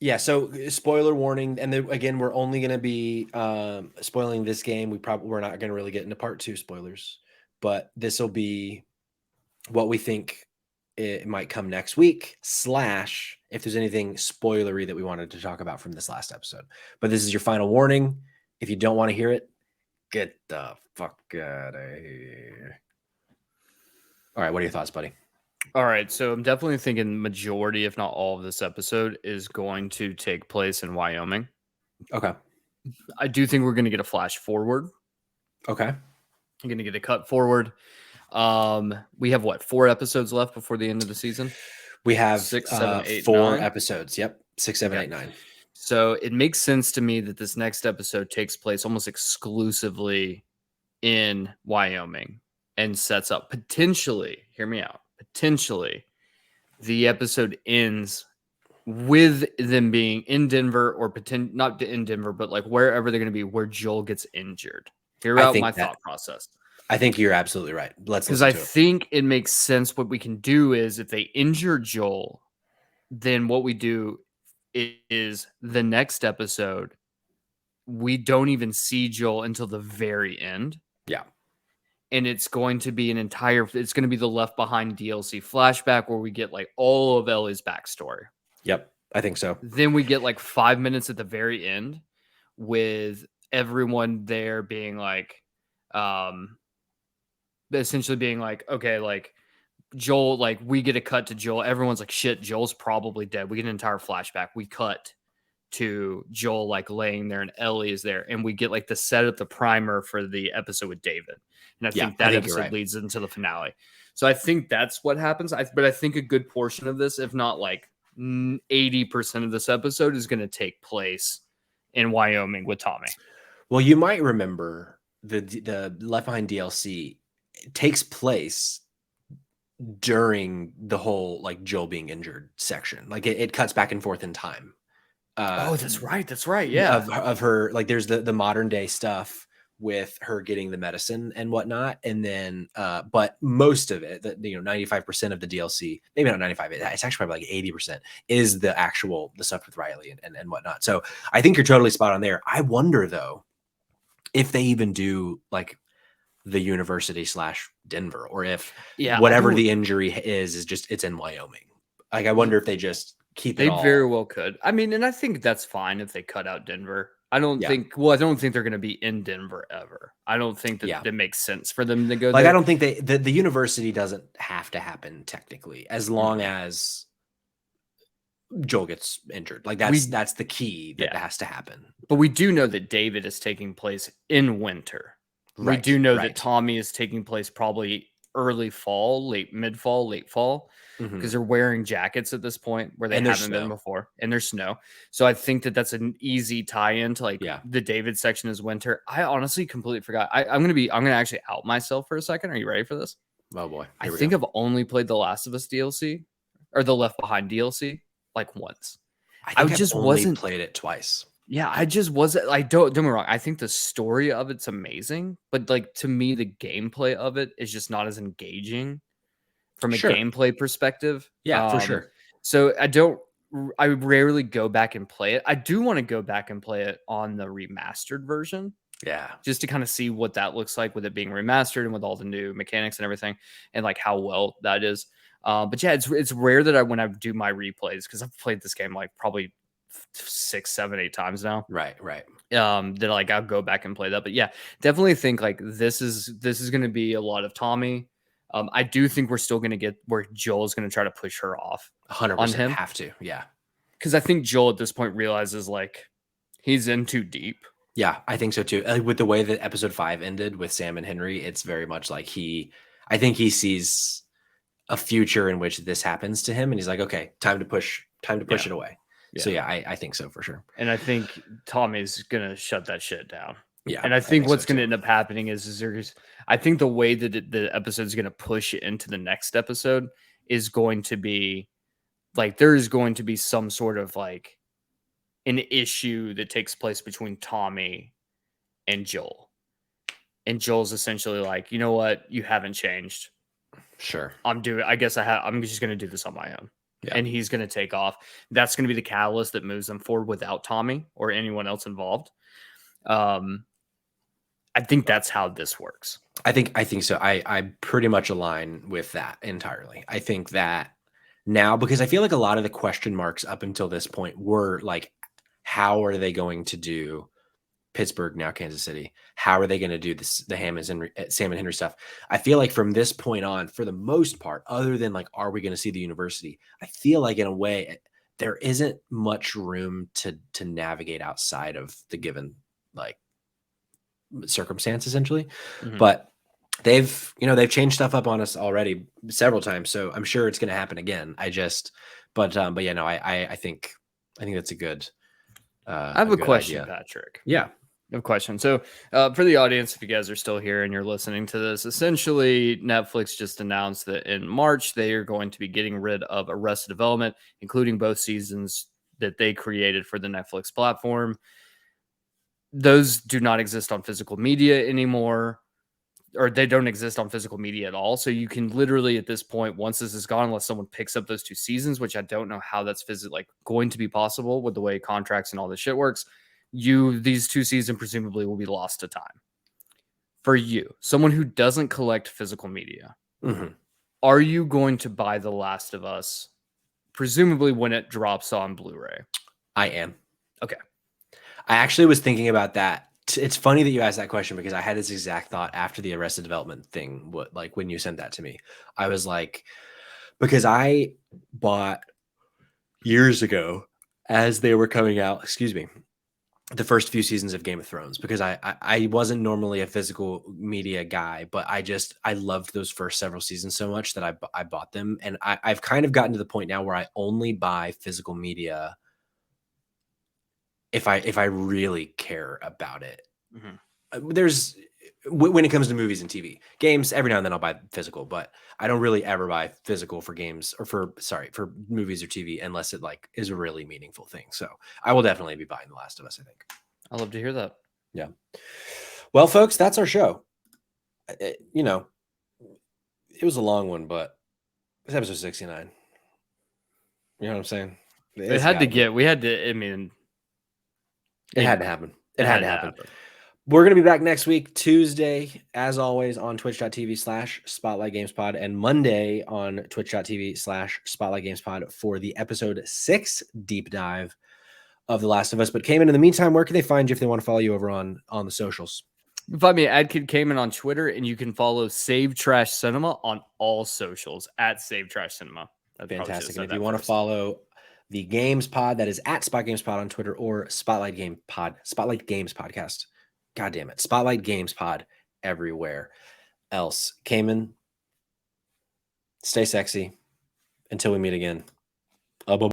Yeah, so spoiler warning, and then again, we're only going to be spoiling this game. We're not going to really get into part 2 spoilers, but this will be what we think it might come next week, slash if there's anything spoilery that we wanted to talk about from this last episode. But this is your final warning. If you don't want to hear it, get the fuck out of here. All right, what are your thoughts, buddy? All right, so I'm definitely thinking majority, if not all of this episode is going to take place in Wyoming. Okay. I do think we're going to get a flash forward. Okay. I'm going to get a cut forward. We have what, 4 episodes left before the end of the season? We have 6, 7, 8, 4 9 episodes. Yep. 6, 7, Okay. 8, 9. So it makes sense to me that this next episode takes place almost exclusively in Wyoming and sets up potentially, hear me out, potentially the episode ends with them being in Denver or not in Denver, but like wherever they're going to be where Joel gets injured. Hear out my thought process. I think you're absolutely right. Let's Because listen I to it. think it makes sense. What we can do is if they injure Joel, then what we do is the next episode, we don't even see Joel until the very end. Yeah. And it's going to be it's going to be the Left Behind DLC flashback where we get like all of Ellie's backstory. Yep. I think so. Then we get like 5 minutes at the very end with everyone there being like, essentially being like, okay, like Joel, like we get a cut to Joel. Everyone's like, shit, Joel's probably dead. We get an entire flashback. We cut to Joel like laying there and Ellie is there. And we get like the setup, the primer for the episode with David. And I think that episode leads into the finale. So I think that's what happens. But I think a good portion of this, if not like 80% of this episode, is going to take place in Wyoming with Tommy. Well, you might remember the Left Behind DLC takes place during the whole like Joel being injured section. Like it cuts back and forth in time. That's right. That's right. Yeah. Of her, like there's the modern day stuff with her getting the medicine and whatnot. And then, but most of it, 95% of the DLC, maybe not 95, it's actually probably like 80% is the stuff with Riley and whatnot. So I think you're totally spot on there. I wonder though, if they even do like the university / Denver, or if whatever the injury is just, it's in Wyoming. Like, I wonder if they just keep it all. They very well could. I mean, and I think that's fine if they cut out Denver. I don't think they're going to be in Denver ever. I don't think that it makes sense for them to go there. I don't think the university doesn't have to happen technically, as long as Joel gets injured. Like that's the key that has to happen. But we do know that David is taking place in winter. Right, we do know that Tommy is taking place probably early fall, mid fall, late fall, because they're wearing jackets at this point where they haven't been before, and there's snow. So I think that that's an easy tie-in to like the David section is winter. I honestly completely forgot. I'm gonna actually out myself for a second. Are you ready for this? Oh boy, I think I've only played the Last of Us DLC or the Left Behind DLC like once. I just wasn't played it twice. Yeah, I just wasn't. Don't get me wrong. I think the story of it's amazing, but like to me, the gameplay of it is just not as engaging from a gameplay perspective. Yeah, for sure. So I rarely go back and play it. I do want to go back and play it on the remastered version. Yeah, just to kind of see what that looks like with it being remastered and with all the new mechanics and everything, and like how well that is. But yeah, it's rare that when I do my replays, because I've played this game like probably 6, 7, 8 times now. Right. That like I'll go back and play that. But yeah, definitely think like this is going to be a lot of Tommy. I do think we're still going to get where Joel's going to try to push her off. 100% on him. Have to, yeah. Because I think Joel at this point realizes like he's in too deep. Yeah, I think so too. Like, with the way that episode 5 ended with Sam and Henry, it's very much like I think he sees a future in which this happens to him, and he's like, okay, time to push it away. Yeah. So yeah, I think so for sure. And I think Tommy's gonna shut that shit down. Yeah. And I think what's gonna end up happening is I think the way that the episode is gonna push into the next episode is going to be like there is going to be some sort of like an issue that takes place between Tommy and Joel. And Joel's essentially like, you know what, you haven't changed. Sure. I'm just gonna do this on my own. and he's going to take off. That's going to be the catalyst that moves them forward without Tommy or anyone else involved. I think that's how this works. I think so. I pretty much align with that entirely. I think that now, because I feel like a lot of the question marks up until this point were like, how are they going to do Pittsburgh, now Kansas City? How are they going to do this, the Sam and Henry stuff? I feel like from this point on, for the most part, other than like, are we going to see the university? I feel like in a way, there isn't much room to navigate outside of the given like circumstance, essentially. But they've changed stuff up on us already several times, so I'm sure it's going to happen again. I think that's a good I have a question, idea. Patrick. Yeah. No question. So for the audience, if you guys are still here and you're listening to this, essentially Netflix just announced that in March they are going to be getting rid of Arrested Development, including both seasons that they created for the Netflix platform. Those do not exist on physical media anymore, or they don't exist on physical media at all. So you can literally at this point, once this is gone, unless someone picks up those 2 seasons, which I don't know how that's physically going to be possible with the way contracts and all this shit works, these 2 seasons presumably will be lost to time. For you, someone who doesn't collect physical media, are you going to buy The Last of Us, presumably when it drops on Blu-ray? I am. Okay. I actually was thinking about that. It's funny that you asked that question because I had this exact thought after the Arrested Development thing. Like when you sent that to me, I was like, because I bought years ago as they were coming out, the first few seasons of Game of Thrones, because I wasn't normally a physical media guy, but I loved those first several seasons so much that I bought them. And I've kind of gotten to the point now where I only buy physical media if I really care about it. There's when it comes to movies and TV, games, every now and then I'll buy physical, but I don't really ever buy physical for games or for movies or TV unless it like is a really meaningful thing. So I will definitely be buying The Last of Us, I think. I love to hear that. Yeah. Well, folks, that's our show. It was a long one, but it's episode 69. You know what I'm saying? It had to get, we had to, I mean, it had to happen. It had to happen. We're going to be back next week, Tuesday, as always, on twitch.tv/Spotlight Games Pod, and Monday on twitch.tv/Spotlight Games Pod for the episode 6 deep dive of The Last of Us. But Kamen, in the meantime, where can they find you if they want to follow you over on the socials? You can find me at AdKidKamen on Twitter, and you can follow Save Trash Cinema on all socials at Save Trash Cinema. Fantastic. And if you want to follow the Games Pod, that is at Spot Games Pod on Twitter or Spotlight Games Podcast. God damn it. Spotlight Games Pod everywhere else. Kamen, stay sexy. Until we meet again.